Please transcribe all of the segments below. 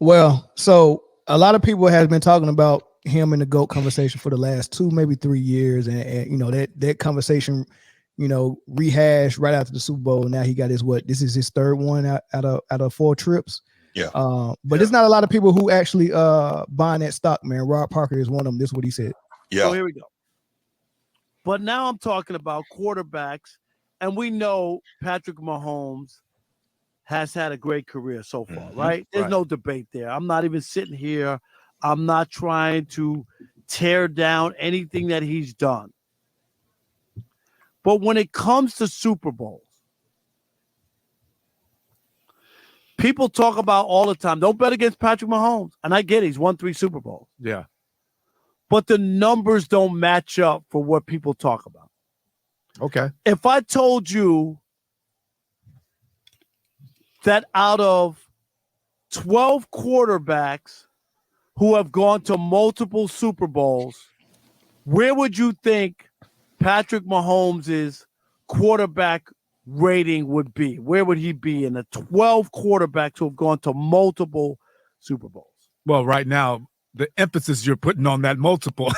Well, so a lot of people have been talking about him in the GOAT conversation for the last 2, maybe 3 years, and that conversation, rehashed right after the Super Bowl. Now he got his what? This is his third one out of 4 trips. Yeah. But there's not a lot of people who actually buying that stock, man. Rob Parker is one of them. This is what he said. Yeah. So here we go. But now I'm talking about quarterbacks, and we know Patrick Mahomes has had a great career so far, right? There's no debate there. I'm not even sitting here. I'm not trying to tear down anything that he's done. But when it comes to Super Bowls, people talk about all the time, don't bet against Patrick Mahomes. And I get it, he's won 3 Super Bowls. Yeah. But the numbers don't match up for what people talk about. Okay. If I told you that out of 12 quarterbacks who have gone to multiple Super Bowls, where would you think Patrick Mahomes' quarterback rating would be? Where would he be in the 12 quarterbacks who have gone to multiple Super Bowls? Well, right now, the emphasis you're putting on that multiple,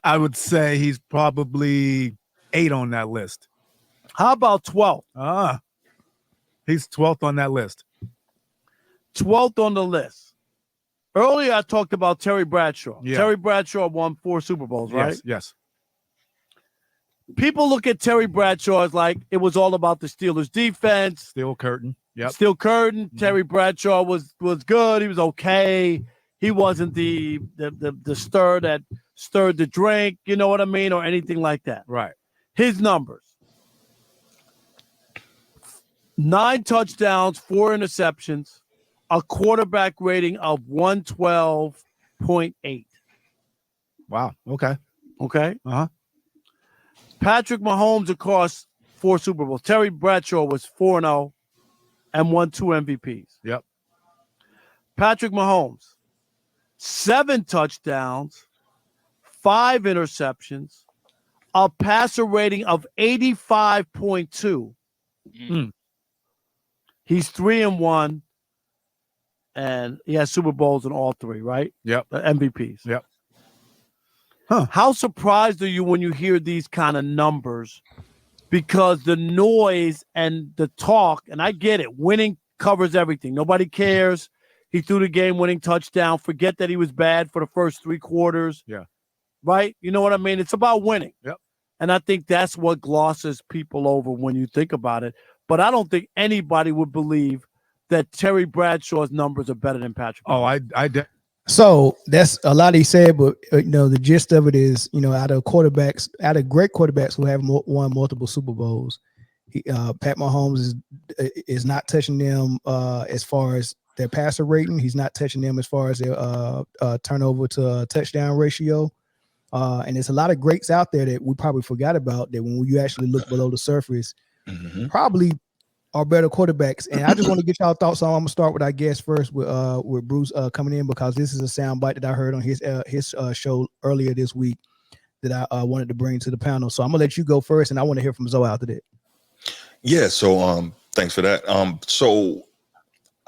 I would say he's probably 8 on that list. How about 12? He's 12th on that list. 12th on the list. Earlier, I talked about Terry Bradshaw. Yeah. Terry Bradshaw won 4 Super Bowls, right? Yes. People look at Terry Bradshaw as like it was all about the Steelers' defense. Steel curtain. Yep. Steel curtain. Mm-hmm. Terry Bradshaw was good. He was okay. He wasn't the stir that stirred the drink, you know what I mean, or anything like that. Right. His numbers. 9 touchdowns, 4 interceptions, a quarterback rating of 112.8. Wow. Okay. Uh-huh. Patrick Mahomes across 4 Super Bowls. Terry Bradshaw was 4-0 and won 2 MVPs. Yep. Patrick Mahomes, 7 touchdowns, 5 interceptions, a passer rating of 85.2. He's 3-1, and he has Super Bowls in all 3, right? Yep. MVPs. Yep. How surprised are you when you hear these kind of numbers? Because the noise and the talk, and I get it, winning covers everything. Nobody cares. He threw the game-winning touchdown. Forget that he was bad for the first 3 quarters. Yeah. Right? You know what I mean? It's about winning. Yep. And I think that's what glosses people over when you think about it. But I don't think anybody would believe that Terry Bradshaw's numbers are better than Patrick. Oh, I So that's a lot he said, but the gist of it is, out of great quarterbacks who have won multiple Super Bowls, Pat Mahomes is not touching them as far as their passer rating. He's not touching them as far as their turnover to touchdown ratio. And there's a lot of greats out there that we probably forgot about that when you actually look below the surface, probably are better quarterbacks. And I just want to get y'all thoughts on. I'm gonna start with our guest first with Bruce coming in, because this is a soundbite that I heard on his show earlier this week that I wanted to bring to the panel. So I'm gonna let you go first, and I want to hear from Zoe after that. Yeah. So thanks for that. So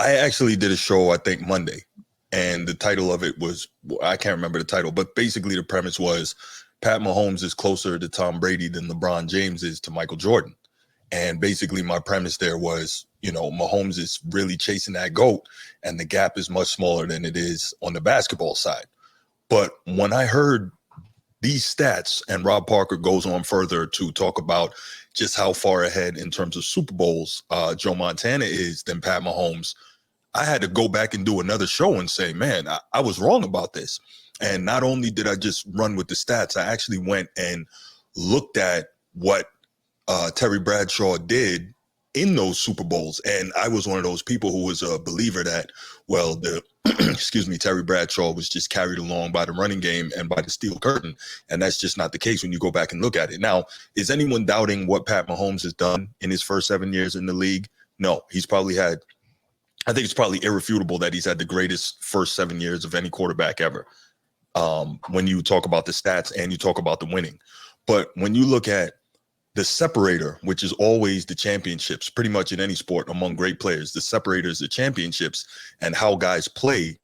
I actually did a show, I think Monday, and the title of it was, I can't remember the title, but basically the premise was Pat Mahomes is closer to Tom Brady than LeBron James is to Michael Jordan. And basically my premise there was, Mahomes is really chasing that GOAT, and the gap is much smaller than it is on the basketball side. But when I heard these stats, and Rob Parker goes on further to talk about just how far ahead in terms of Super Bowls Joe Montana is than Pat Mahomes, I had to go back and do another show and say, man, I was wrong about this. And not only did I just run with the stats, I actually went and looked at what Terry Bradshaw did in those Super Bowls. And I was one of those people who was a believer that, well, Terry Bradshaw was just carried along by the running game and by the steel curtain. And that's just not the case when you go back and look at it. Now, is anyone doubting what Pat Mahomes has done in his first 7 years in the league? No, I think it's probably irrefutable that he's had the greatest first 7 years of any quarterback ever. When you talk about the stats and you talk about the winning. But when you look at the separator, which is always the championships, pretty much in any sport among great players, the separator is the championships and how guys play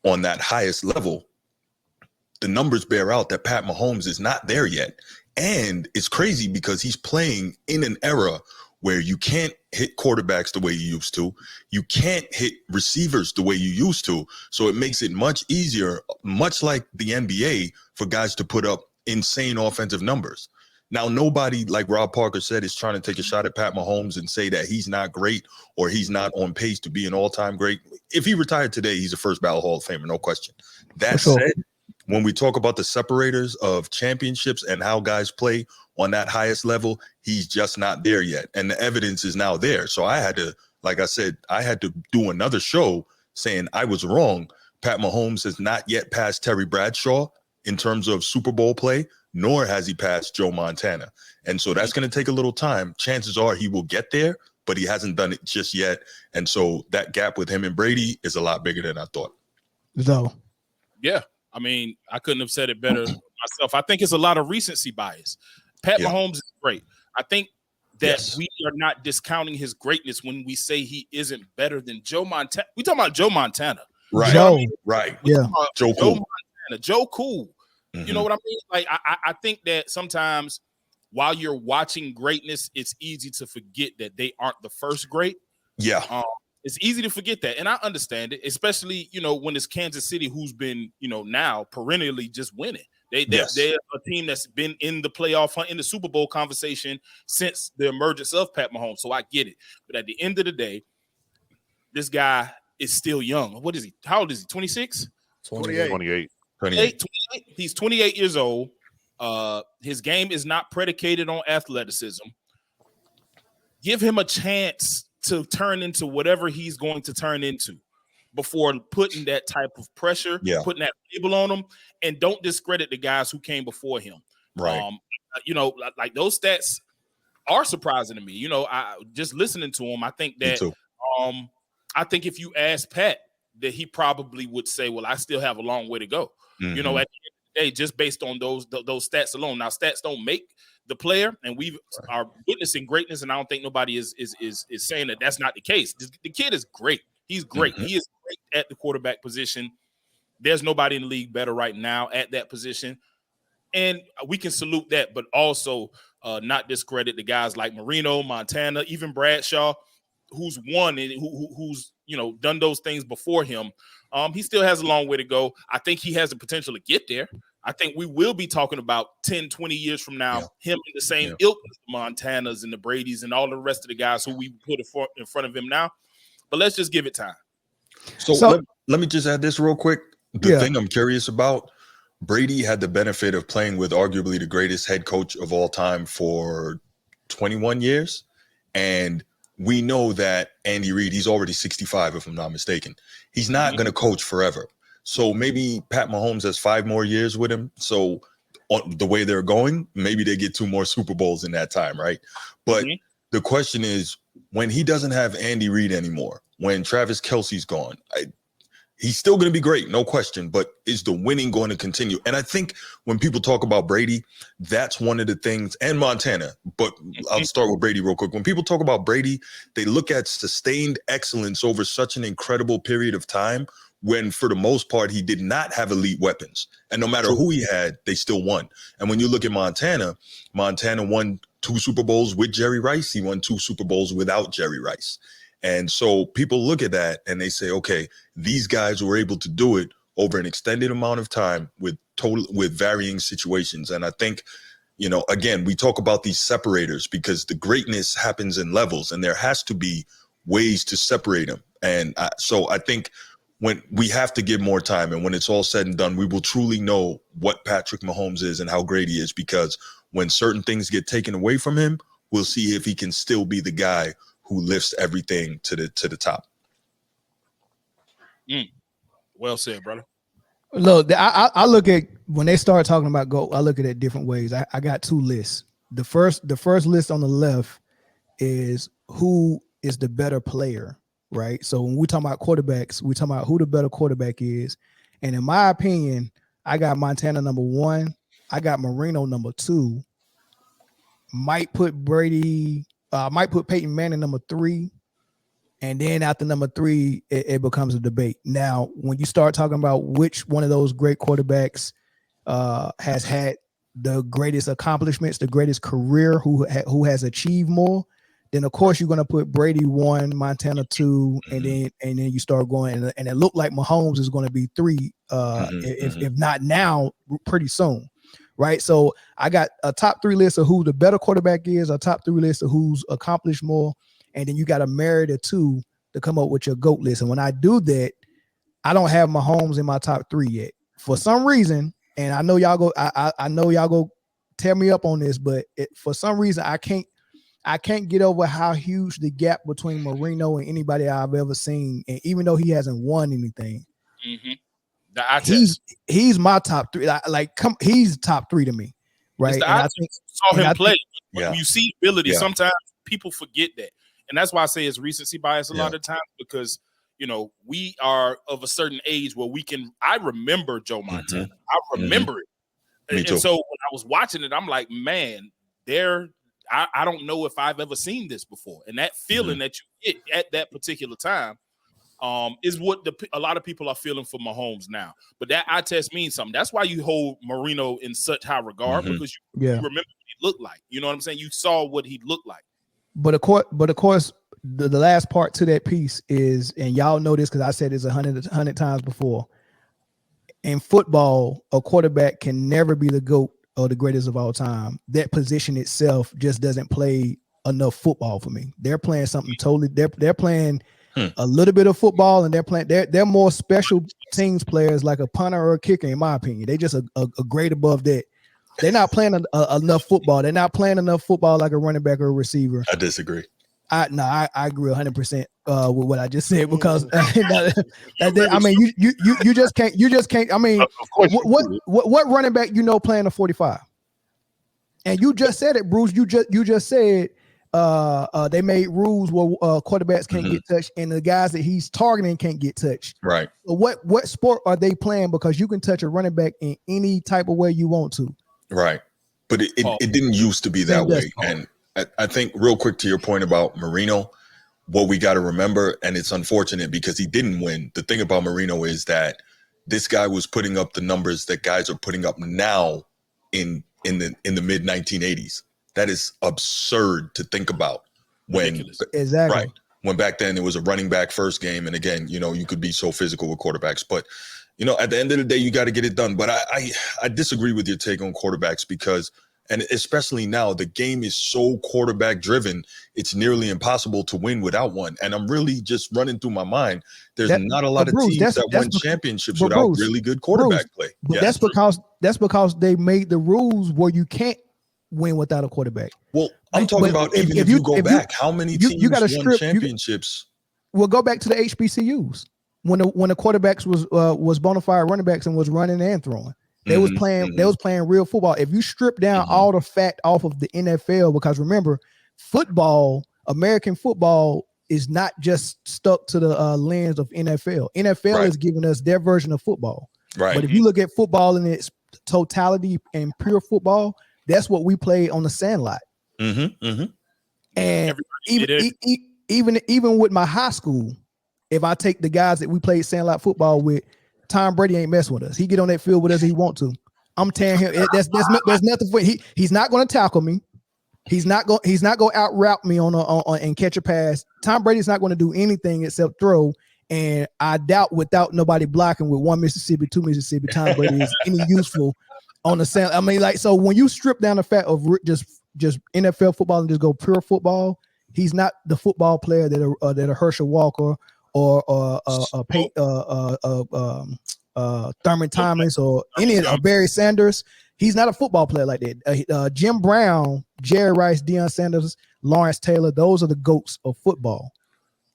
on that highest level. The numbers bear out that Pat Mahomes is not there yet. And it's crazy because he's playing in an era where you can't hit quarterbacks the way you used to. You can't hit receivers the way you used to. So it makes it much easier, much like the NBA, for guys to put up insane offensive numbers. Now, nobody, like Rob Parker said, is trying to take a shot at Pat Mahomes and say that he's not great or he's not on pace to be an all-time great. If he retired today, he's a first ballot Hall of Famer, no question. That said, when we talk about the separators of championships and how guys play on that highest level, he's just not there yet. And the evidence is now there. So I had to, like I said, I had to do another show saying I was wrong. Pat Mahomes has not yet passed Terry Bradshaw in terms of Super Bowl play, nor has he passed Joe Montana. And so that's going to take a little time. Chances are he will get there, but he hasn't done it just yet. And so that gap with him and Brady is a lot bigger than I thought. So, yeah. I mean, I couldn't have said it better myself. I think it's a lot of recency bias. Pat Mahomes is great. I think that we are not discounting his greatness when we say he isn't better than Joe Montana. We talking about Joe Montana. Right. Joe. Right. Yeah. Joe Cool. Joe Cool. Mm-hmm. You know what I mean? Like, I think that sometimes while you're watching greatness, it's easy to forget that they aren't the first great. Yeah. It's easy to forget that. And I understand it, especially, you know, when it's Kansas City, who's been, you know, now perennially just winning. They're a team that's been in the playoff hunt, in the Super Bowl conversation since the emergence of Pat Mahomes. So I get it. But at the end of the day, this guy is still young. What is he? How old is he? 26? 28. He's 28 years old. His game is not predicated on athleticism. Give him a chance to turn into whatever he's going to turn into before putting that type of pressure, putting that label on him, and don't discredit the guys who came before him. Right. You know, like those stats are surprising to me. You know, I just listening to him, I think that I think if you ask Pat, that he probably would say, well, I still have a long way to go. Mm-hmm. You know, at the end of the day, just based on those stats alone. Now, stats don't make the player, and we are witnessing greatness, and I don't think nobody is saying that that's not the case. The kid is great. He's great. Mm-hmm. He is great at the quarterback position. There's nobody in the league better right now at that position, and we can salute that, but also not discredit the guys like Marino, Montana, even Bradshaw, who's won and who's you know done those things before him. He still has a long way to go. I think he has the potential to get there. I think we will be talking about 10, 20 years from now, him in the same ilk as the Montanas and the Bradys and all the rest of the guys who we put in front of him now. But let's just give it time. So let me just add this real quick. The thing I'm curious about, Brady had the benefit of playing with arguably the greatest head coach of all time for 21 years. And we know that Andy Reid, he's already 65, if I'm not mistaken. He's not going to coach forever. So maybe Pat Mahomes has 5 more years with him. So on the way they're going, maybe they get 2 more Super Bowls in that time, right? But the question is, when he doesn't have Andy Reid anymore, when Travis Kelce's gone, he's still going to be great, no question, but is the winning going to continue? And I think when people talk about Brady, that's one of the things, and Montana, but I'll start with Brady real quick. When people talk about Brady, they look at sustained excellence over such an incredible period of time when, for the most part, he did not have elite weapons. And no matter who he had, they still won. And when you look at Montana won 2 Super Bowls with Jerry Rice. He won 2 Super Bowls without Jerry Rice. And so people look at that and they say, okay, these guys were able to do it over an extended amount of time with varying situations. And I think, you know, again, we talk about these separators because the greatness happens in levels and there has to be ways to separate them. And so I think when we have to give more time, and when it's all said and done, we will truly know what Patrick Mahomes is and how great he is, because when certain things get taken away from him, we'll see if he can still be the guy who lifts everything to the top. Well said, brother. Look, I look at when they start talking about GOAT, I look at it different ways. I got 2 lists. The first list on the left is who is the better player, right? So when we talk about quarterbacks, we talk about who the better quarterback is. And in my opinion, I got Montana number 1. I got Marino number 2. might put Brady, might put Peyton Manning number 3. And then after number 3, it becomes a debate. Now, when you start talking about which one of those great quarterbacks has had the greatest accomplishments, the greatest career, who has achieved more, then of course you're going to put Brady 1, Montana 2, and then you start going, and it looked like Mahomes is going to be 3, if not now, pretty soon, right? So I got a top 3 list of who the better quarterback is, a top 3 list of who's accomplished more, and then you got to marry the 2 to come up with your GOAT list. And when I do that, I don't have Mahomes in my top 3 yet for some reason. And I know y'all go, I know y'all go tear me up on this, but for some reason I can't get over how huge the gap between Marino and anybody I've ever seen. And even though he hasn't won anything, he's my top 3. He's top 3 to me, right? And I saw him play. When you see ability, sometimes people forget that, and that's why I say it's recency bias a lot of times, because we are of a certain age where we can. I remember Joe Montana. I remember it. Me too. And so when I was watching it, I'm like, man, I don't know if I've ever seen this before. And that feeling that you get at that particular time is what a lot of people are feeling for Mahomes now. But that eye test means something. That's why you hold Marino in such high regard, because you remember what he looked like. You know what I'm saying? You saw what he looked like. But of course, the last part to that piece is, and y'all know this because I said this 100 times before, in football, a quarterback can never be the GOAT or the greatest of all time. That position itself just doesn't play enough football for me. They're playing something totally. They're playing a little bit of football, and they're more special teams players, like a punter or a kicker, in my opinion. They just a grade above that. They're not playing enough football. They're not playing enough football like a running back or a receiver. I disagree. I agree 100% with what I just said, because I mean you just can't. I mean, what running back playing a 45? And you just said it, Bruce. You just said they made rules where quarterbacks can't get touched, and the guys that he's targeting can't get touched. Right. So what sport are they playing? Because you can touch a running back in any type of way you want to. Right. But it didn't used to be that way. And I think, real quick, to your point about Marino, what we got to remember, and it's unfortunate because he didn't win. The thing about Marino is that this guy was putting up the numbers that guys are putting up now in the mid 1980s. That is absurd to think about. Exactly. Right. When back then it was a running back first game, and again, you could be so physical with quarterbacks, but at the end of the day, you got to get it done. But I disagree with your take on quarterbacks, because, and especially now, the game is so quarterback driven, it's nearly impossible to win without one. And I'm really just running through my mind. There's not a lot of teams that won championships without really good quarterback play. But that's because they made the rules where you can't win without a quarterback. Well, I'm talking about if you go back, how many teams won championships? We'll go back to the HBCUs when the quarterbacks was bona fide running backs and was running and throwing. They was playing real football. If you strip down all the fact off of the NFL, because remember, American football is not just stuck to the lens of NFL. NFL is giving us their version of football. Right. But if you look at football in its totality and pure football, that's what we play on the Sandlot. And even with my high school, if I take the guys that we played Sandlot football with, Tom Brady ain't messing with us. He get on that field with us if he want to. I'm tearing him. There's nothing for he's not going to tackle me. He's not going to out route me on and catch a pass. Tom Brady's not going to do anything except throw. And I doubt, without nobody blocking, with 1 Mississippi, 2 Mississippi, Tom Brady is any useful on the Sand. I mean, so when you strip down the fact of just NFL football and just go pure football, he's not the football player that a Herschel Walker or Thurman Thomas or any of Barry Sanders. He's not a football player like that. Jim Brown, Jerry Rice, Deion Sanders, Lawrence Taylor, those are the GOATs of football.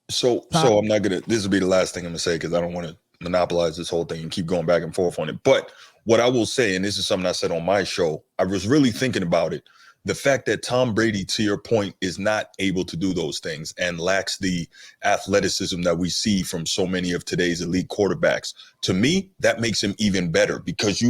So I'm not gonna. This will be the last thing I'm gonna say, because I don't want to monopolize this whole thing and keep going back and forth on it. But what I will say, and this is something I said on my show, I was really thinking about it. The fact that Tom Brady, to your point, is not able to do those things and lacks the athleticism that we see from so many of today's elite quarterbacks, to me, that makes him even better, because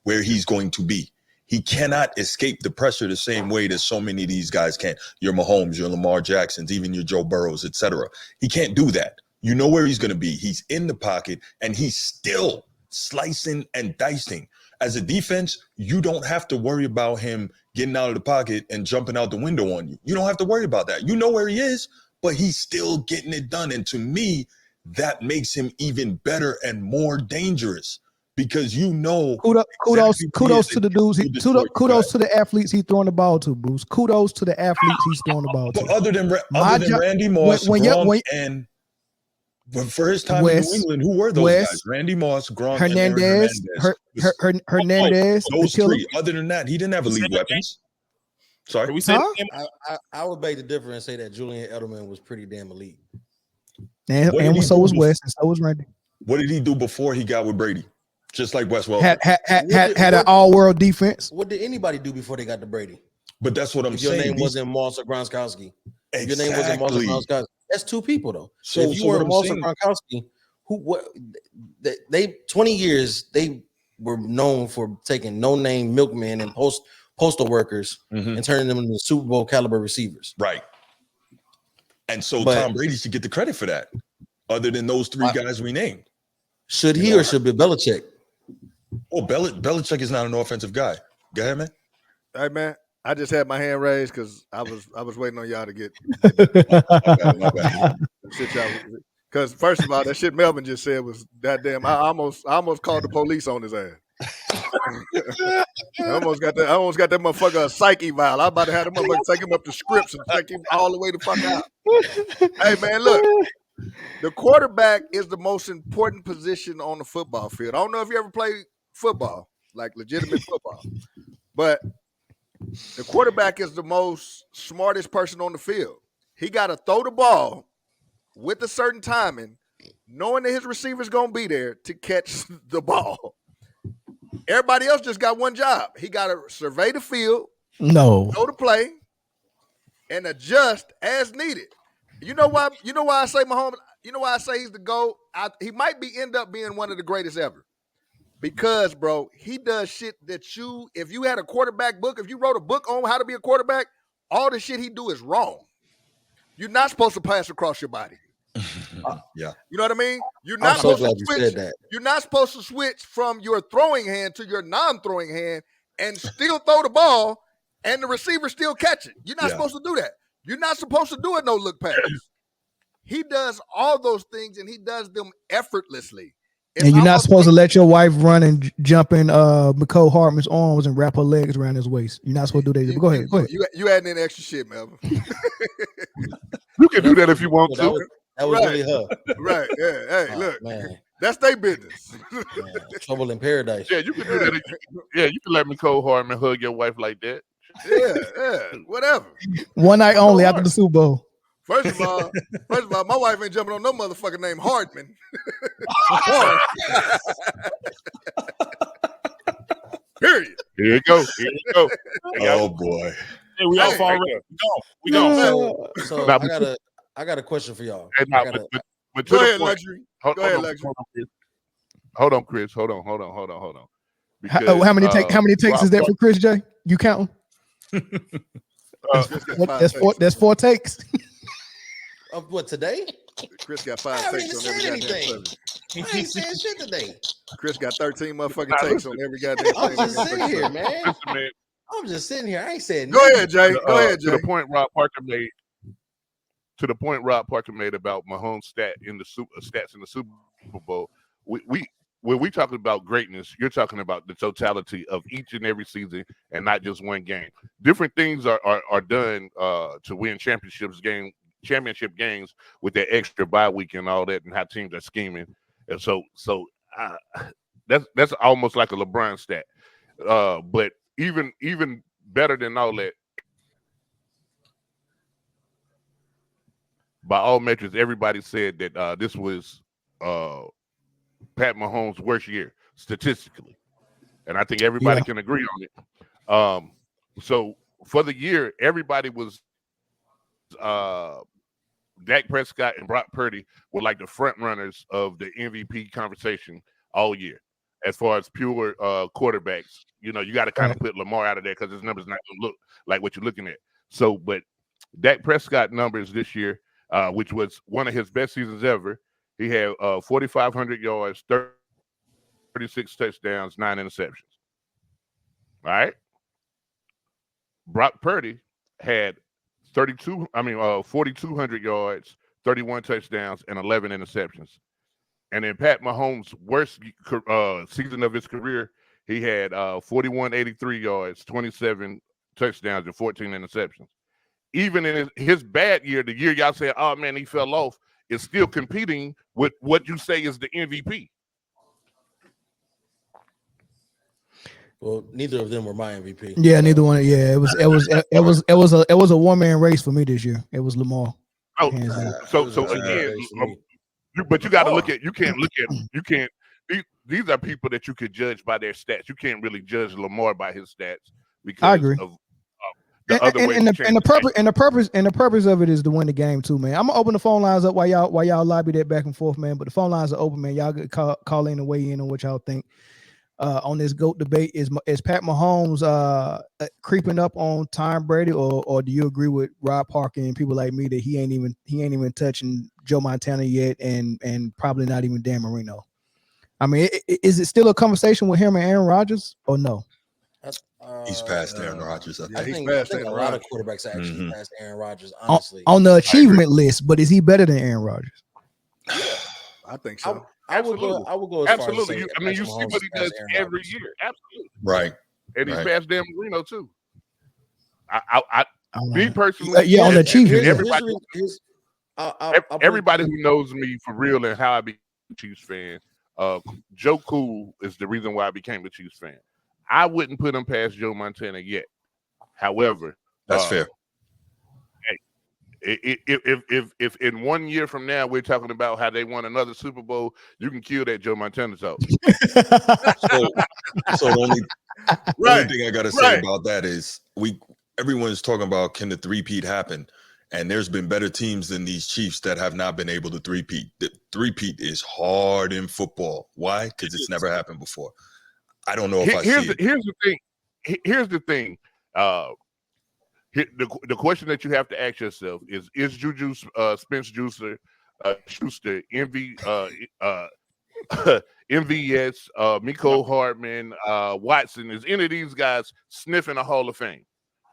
where he's going to be. He cannot escape the pressure the same way that so many of these guys can. Your Mahomes, your Lamar Jacksons, even your Joe Burrows, etc. He can't do that. You know where he's going to be. He's in the pocket, and he's still slicing and dicing. As a defense, you don't have to worry about him getting out of the pocket and jumping out the window on you. You don't have to worry about that. You know where he is, but he's still getting it done. And to me, that makes him even better and more dangerous because you know. Kudos to the dudes. Kudos to the athletes he's throwing the ball to, Bruce. Kudos to the athletes he's throwing the ball to. But other than Randy Moss, and for his time in New England, who were those guys? Randy Moss, Gronk, Hernandez, Hernandez. Those three. Other than that, he didn't have elite weapons. Sorry, we said I would beg to differ and say that Julian Edelman was pretty damn elite. And so was West, and so was Randy. What did he do before he got with Brady? Just like Wes Welker. Had an all-world defense. What did anybody do before they got to Brady? But that's what I'm saying. Your name wasn't Moss or Gronkowski. Exactly. Your name wasn't Moss or Gronkowski. That's two people though. So if you were Moss or Gronkowski, they 20 years they were known for taking no-name milkmen and postal workers and turning them into Super Bowl caliber receivers. Right. And so Tom Brady should get the credit for that. Other than those three guys we named, should he or should be Belichick? Oh, Belichick is not an offensive guy. Go ahead, man. Hey, man. I just had my hand raised because I was waiting on y'all to get. Because first of all, that shit Melvin just said was that damn. I almost called the police on his ass. I almost got that motherfucker a psyche vial. I about to have the motherfucker take him up the scripts and take him all the way the fuck out. Hey man, look, the quarterback is the most important position on the football field. I don't know if you ever played football, like legitimate football, but the quarterback is the most smartest person on the field. He got to throw the ball with a certain timing, knowing that his receiver's gonna be there to catch the ball. Everybody else just got one job. He got to survey the field, know the play, and adjust as needed. You know why I say Mahomes? You know why I say he's the GOAT? He might end up being one of the greatest ever. Because, bro, he does shit that if you had a quarterback book, if you wrote a book on how to be a quarterback, all the shit he do is wrong. You're not supposed to pass across your body. Yeah. You know what I mean? You're not supposed to switch. You're not supposed to switch from your throwing hand to your non-throwing hand and still throw the ball and the receiver still catch it. You're not supposed to do that. You're not supposed to do it no look pass. He does all those things and he does them effortlessly. And you're not supposed to let your wife run and jump in McCole Hartman's arms and wrap her legs around his waist. You're not supposed to do that. Go ahead. You adding in extra shit, Melvin. You can do that if you want to. That was really her. Right. Yeah. Hey, look. Man. That's their business. Trouble in paradise. Yeah, you can do that. You can let McCole Hartman hug your wife like that. Yeah. Whatever. One night only after the Super Bowl. First of all, my wife ain't jumping on no motherfucker named Hardman. Period. Here you go. Oh boy. Hey, we all fall right. We go. So I got a question for y'all. Hey, but go ahead, Luxury. Go ahead, Luxury. Hold on, Chris. Hold on. Because, how many takes is that for Chris J? You counting? That's four takes. Of what today? Chris got 5 takes on every goddamn subject. I ain't saying shit today. Chris got 13 motherfucking takes on every goddamn thing. I'm just sitting here, man. Listen, man. I'm just sitting here. I ain't saying Go ahead, Jay. Go ahead, Jay. To the point Rob Parker made about Mahomes' stats in the Super Bowl. When we talking about greatness, you're talking about the totality of each and every season and not just one game. Different things are done to win championship games with that extra bye week and all that, and how teams are scheming. And so that's almost like a LeBron stat. But even better than all that, by all metrics, everybody said that this was Pat Mahomes' worst year statistically, and I think everybody can agree on it. So for the year, everybody was Dak Prescott and Brock Purdy were like the front runners of the MVP conversation all year. as far as pure quarterbacks. You know, you got to kind of put Lamar out of there because his numbers not going to look like what you're looking at. So, but Dak Prescott numbers this year, which was one of his best seasons ever, he had 4,500 yards, 36 touchdowns, 9 interceptions. All right. Brock Purdy had 4,200 yards, 31 touchdowns, and 11 interceptions. And in Pat Mahomes' worst season of his career, he had 4,183 yards, 27 touchdowns, and 14 interceptions. Even in his bad year, the year y'all said, oh, man, he fell off, is still competing with what you say is the MVP. Well, neither of them were my MVP. Yeah, neither one. Yeah, it was a one-man race for me this year. It was Lamar. Oh, so again, but you got to look at. You can't. These are people that you could judge by their stats. You can't really judge Lamar by his stats because I agree. Of the other way. And the purpose of it is to win the game too, man. I'm gonna open the phone lines up while y'all lobby that back and forth, man. But the phone lines are open, man. Y'all could call in and weigh in on what y'all think. On this GOAT debate, is Pat Mahomes creeping up on Tom Brady, or do you agree with Rob Parker and people like me that he ain't even touching Joe Montana yet, and probably not even Dan Marino? I mean, is it still a conversation with him and Aaron Rodgers, or no? He's past Aaron Rodgers. I think a lot of quarterbacks are actually past Aaron Rodgers, honestly. On the achievement list, but is he better than Aaron Rodgers? I think so. I would go as absolutely. far as you see what he does every year. Absolutely. Right. And he's past Dan Marino too. Me personally, on the achievement. Everybody who knows me for real and how I became a Chiefs fan, Joe Cool is the reason why I became a Chiefs fan. I wouldn't put him past Joe Montana yet. However, that's fair. If in 1 year from now we're talking about how they won another Super Bowl, you can kill that Joe Montana talk. So the only thing I gotta say about that is everyone's talking about, can the three-peat happen? And there's been better teams than these Chiefs that have not been able to three-peat. The three-peat is hard in football. Why? Because it's never happened before. I don't know if Here's the thing. The question that you have to ask yourself is Juju Schuster, MVS, Miko Hardman, Watson, is any of these guys sniffing the Hall of Fame?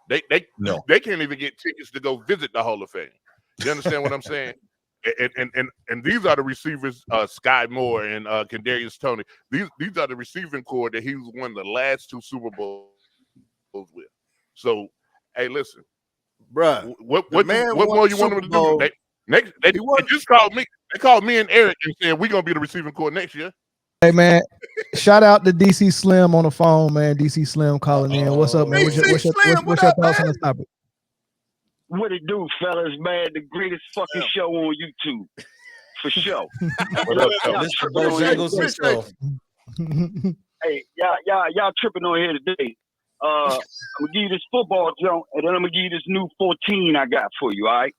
They can't even get tickets to go visit the Hall of Fame. You understand what I'm saying? And these are the receivers, Sky Moore and Kadarius Toney. These are the receiving core that he won the last 2 Super Bowls with. So, hey, listen, bruh. What more you want him to do? They just called me. They called me and Eric and said we're gonna be the receiving core next year. Hey man, shout out to DC Slim on the phone, man. DC Slim calling in. What's up, man? What's your thoughts on this topic? What it do, fellas, man? The greatest fucking show on YouTube. For sure. Hey, y'all tripping on here today. I'm gonna give you this football jump, and then I'm gonna give you this new 14 I got for you, all right?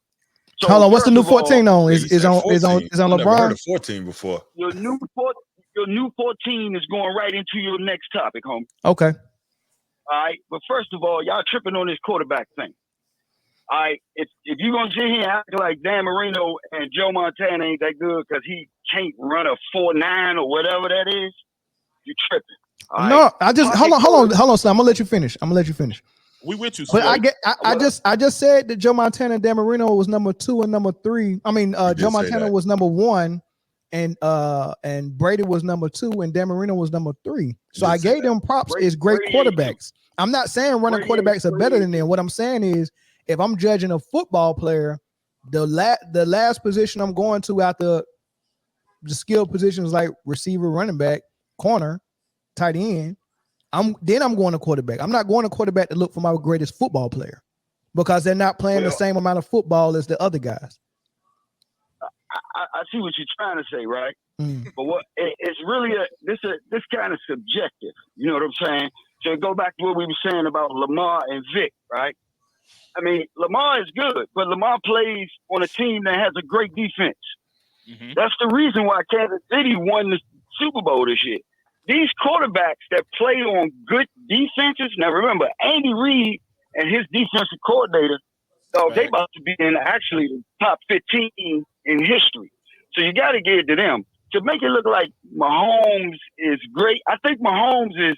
So hold on, what's the new 14 on? Is on LeBron? Never heard of 14 before. Your new 14 is going right into your next topic, homie. Okay. All right, but first of all, y'all tripping on this quarterback thing. All right, if you're going to sit here and act like Dan Marino and Joe Montana ain't that good because he can't run a 4.9 or whatever that is, you're tripping. No, I just hold on, Slim. I'm gonna let you finish. We with you, but I just said that Joe Montana and Dan Marino was number 2 and number 3. I mean, Joe Montana was number 1, and Brady was number 2, and Dan Marino was number 3. So I gave them props as great quarterbacks. I'm not saying running quarterbacks are better than them. What I'm saying is, if I'm judging a football player, the last position I'm going to after the skill positions like receiver, running back, corner, tight end, I'm going to quarterback. I'm not going to quarterback to look for my greatest football player because they're not playing the same amount of football as the other guys. I see what you're trying to say, right? But what it's really this kind of subjective. You know what I'm saying? So go back to what we were saying about Lamar and Vic, right? I mean, Lamar is good, but Lamar plays on a team that has a great defense. Mm-hmm. That's the reason why Kansas City won the Super Bowl this year. these quarterbacks that play on good defenses. Now remember, Andy Reid and his defensive coordinator, they about to be in actually the top 15 in history. So you got to give it to them. To make it look like Mahomes is great, I think Mahomes is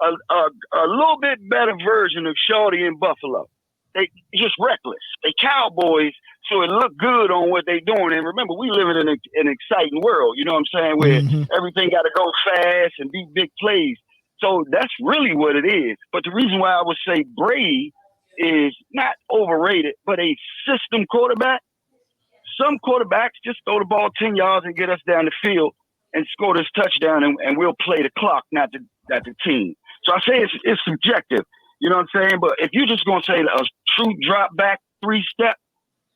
a little bit better version of Shorty in Buffalo. They just reckless. They cowboys, so it look good on what they doing. And remember, we live in an exciting world, you know what I'm saying, where everything got to go fast and be big plays. So that's really what it is. But the reason why I would say Brady is not overrated, but a system quarterback. Some quarterbacks just throw the ball 10 yards and get us down the field and score this touchdown, and we'll play the clock, not the team. So I say it's subjective. You know what I'm saying? But if you're just going to say a true drop back 3-step,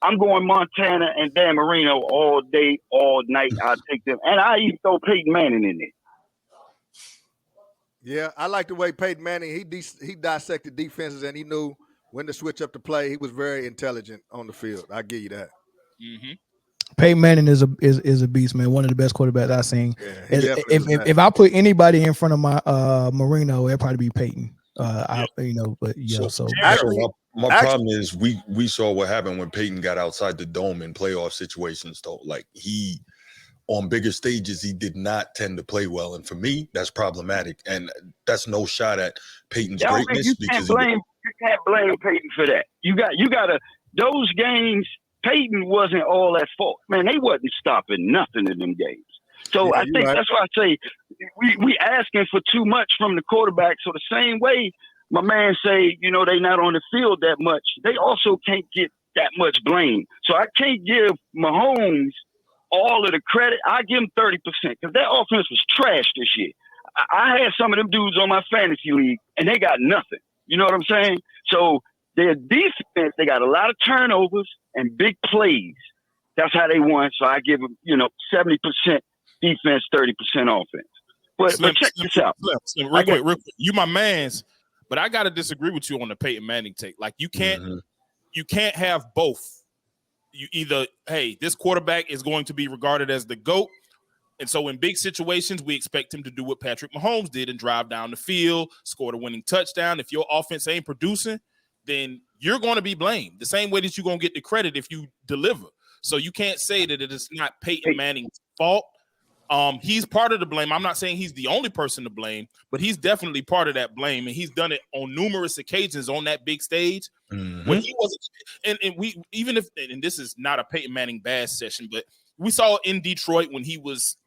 I'm going Montana and Dan Marino all day, all night. I'll take them. And I even throw Peyton Manning in there. Yeah, I like the way Peyton Manning, he dissected defenses and he knew when to switch up the play. He was very intelligent on the field. I give you that. Mm-hmm. Peyton Manning is a beast, man. One of the best quarterbacks I've seen. Yeah, if I put anybody in front of my Marino, it'd probably be Peyton. My problem is we saw what happened when Peyton got outside the dome in playoff situations, though. Like on bigger stages, he did not tend to play well, and for me, that's problematic. And that's no shot at Peyton's greatness. You can't blame Peyton for that. You got to those games. Peyton wasn't all at fault. Man, they wasn't stopping nothing in them games. So I think that's why I say we asking for too much from the quarterback. So the same way my man say, they not on the field that much, they also can't get that much blame. So I can't give Mahomes all of the credit. I give him 30% because their offense was trash this year. I had some of them dudes on my fantasy league and they got nothing. You know what I'm saying? So their defense, they got a lot of turnovers and big plays. That's how they won. So I give them, 70% defense, 30% offense. But check this out. Real quick. You my mans, but I got to disagree with you on the Peyton Manning take. Like you can't have both. You either, hey, this quarterback is going to be regarded as the GOAT. And so in big situations, we expect him to do what Patrick Mahomes did and drive down the field, score the winning touchdown. If your offense ain't producing, then you're going to be blamed the same way that you're going to get the credit if you deliver. So you can't say that it is not Peyton Manning's fault. He's part of the blame. I'm not saying he's the only person to blame, but he's definitely part of that blame. And he's done it on numerous occasions on that big stage when he wasn't. And we, even if, and this is not a Peyton Manning bad session, but we saw in Detroit when he was,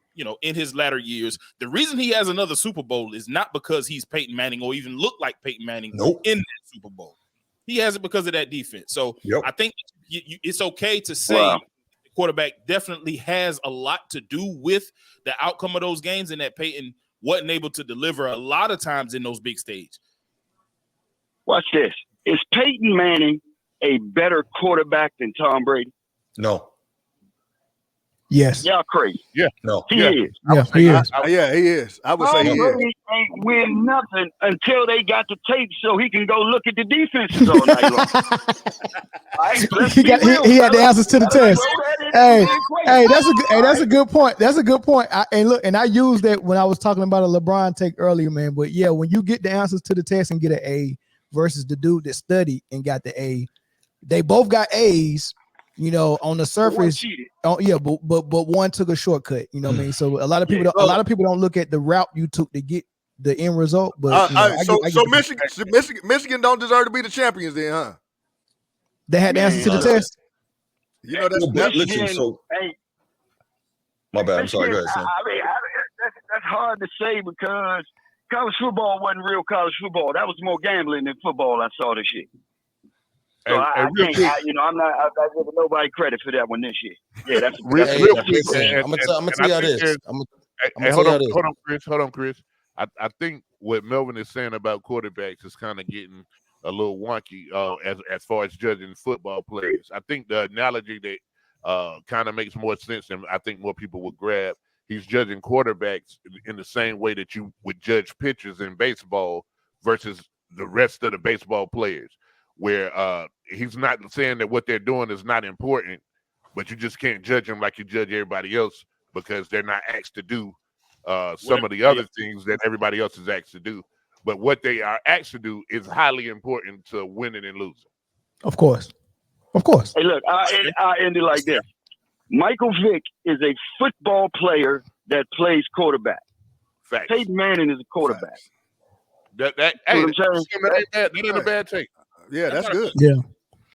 in his latter years, the reason he has another Super Bowl is not because he's Peyton Manning or even look like Peyton Manning in that Super Bowl. He has it because of that defense. So I think it's okay to say the quarterback definitely has a lot to do with the outcome of those games and that Peyton wasn't able to deliver a lot of times in those big stages. Watch this. Is Peyton Manning a better quarterback than Tom Brady? No. Yes. Y'all crazy. Yeah. No. He is. Yeah, he is. He is. I would say he is. Brady ain't win nothing until they got the tape so he can go look at the defenses all night long. He had the answers to the test. Hey, that's a good point. That's a good point. I used that when I was talking about a LeBron take earlier, man. But yeah, when you get the answers to the test and get an A versus the dude that studied and got the A, they both got A's. On the surface, but one took a shortcut. You know what I mean? So a lot of people don't look at the route you took to get the end result. But Michigan don't deserve to be the champions, then, huh? They had the answers to the test. My bad. I'm sorry. Go ahead, Sam. That's hard to say because college football wasn't real college football. That was more gambling than football. I saw this year. So I'm not giving nobody credit for that one this year. Yeah, that's real quick. I'm gonna tell y'all this. Hold on, Chris. I think what Melvin is saying about quarterbacks is kind of getting a little wonky as far as judging football players. I think the analogy that kind of makes more sense and I think more people would grab. He's judging quarterbacks in the same way that you would judge pitchers in baseball versus the rest of the baseball players. Where he's not saying that what they're doing is not important, but you just can't judge them like you judge everybody else because they're not asked to do some of the other things that everybody else is asked to do. But what they are asked to do is highly important to winning and losing. Of course. Of course. Hey, look, I end it like this. Michael Vick is a football player that plays quarterback. Facts. Peyton Manning is a quarterback. That ain't a bad take. Yeah, that's good. Yeah.